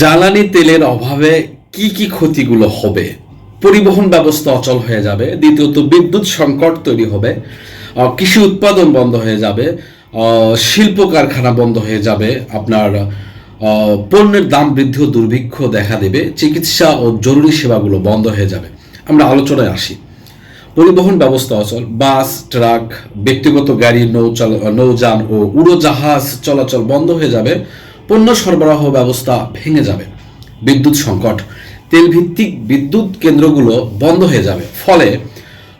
জ্বালানি তেলের অভাবে কি কি ক্ষতিগুলো হবে? পরিবহন ব্যবস্থা অচল হয়ে যাবে। দ্বিতীয়ত বিদ্যুৎ সংকট তৈরি হবে। কৃষি উৎপাদন বন্ধ হয়ে যাবে। শিল্প কারখানা বন্ধ হয়ে যাবে। আপনার পণ্যের দাম বৃদ্ধি ও দুর্ভিক্ষ দেখা দেবে। চিকিৎসা ও জরুরি সেবাগুলো বন্ধ হয়ে যাবে। আমরা আলোচনায় আসি। পরিবহন ব্যবস্থা অচল, বাস, ট্রাক, ব্যক্তিগত গাড়ি, নৌযান ও উড়োজাহাজ চলাচল বন্ধ হয়ে যাবে। পণ্য সরবরাহ ব্যবস্থা ভেঙে যাবে। বিদ্যুৎ সংকট, তেলভিত্তিক বিদ্যুৎ কেন্দ্রগুলো বন্ধ হয়ে যাবে। ফলে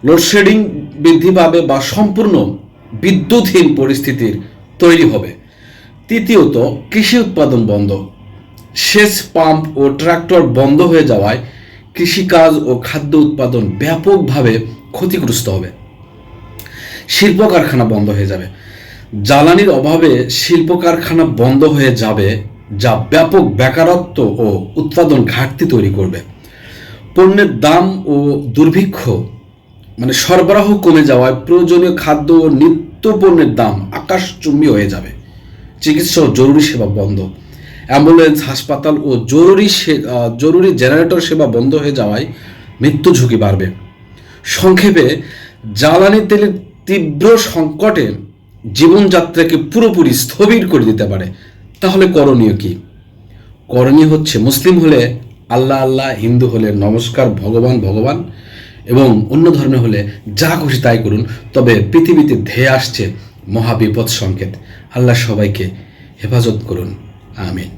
লোডশেডিং বৃদ্ধি পাবে বা সম্পূর্ণ বিদ্যুৎহীন পরিস্থিতির তৈরি হবে। তৃতীয়ত, কৃষি উৎপাদন বন্ধ। সেচ পাম্প ও ট্রাক্টর বন্ধ হয়ে যাওয়ায় কৃষিকাজ ও খাদ্য উৎপাদন ব্যাপকভাবে ক্ষতিগ্রস্ত হবে। শিল্প কারখানা বন্ধ হয়ে যাবে। জ্বালানির অভাবে শিল্প কারখানা বন্ধ হয়ে যাবে, যা ব্যাপক বেকারত্ব ও উৎপাদন ঘাটতি তৈরি করবে। পণ্যের দাম ও দুর্ভিক্ষ সরবরাহ কমে যাওয়ায় প্রয়োজনীয় খাদ্য ও নিত্য পণ্যের দাম আকাশচুম্বী হয়ে যাবে। চিকিৎসা ও জরুরি সেবা বন্ধ। অ্যাম্বুলেন্স, হাসপাতাল ও জরুরি জেনারেটর সেবা বন্ধ হয়ে যাওয়ায় মৃত্যু ঝুঁকি বাড়বে। সংক্ষেপে, জ্বালানি তেলের তীব্র সংকটে জীবনযাত্রাকে পুরোপুরি স্থবির করে দিতে পারে। তাহলে করণীয় কি? করণীয় হচ্ছে, মুসলিম হলে আল্লাহ আল্লাহ, হিন্দু হলে নমস্কার, ভগবান ভগবান, এবং অন্য ধর্মে হলে যা খুশি তাই করুন। তবে পৃথিবীতে ধেয়ে আসছে মহাবিপদ সংকেত। আল্লাহ সবাইকে হেফাজত করুন। আমিন।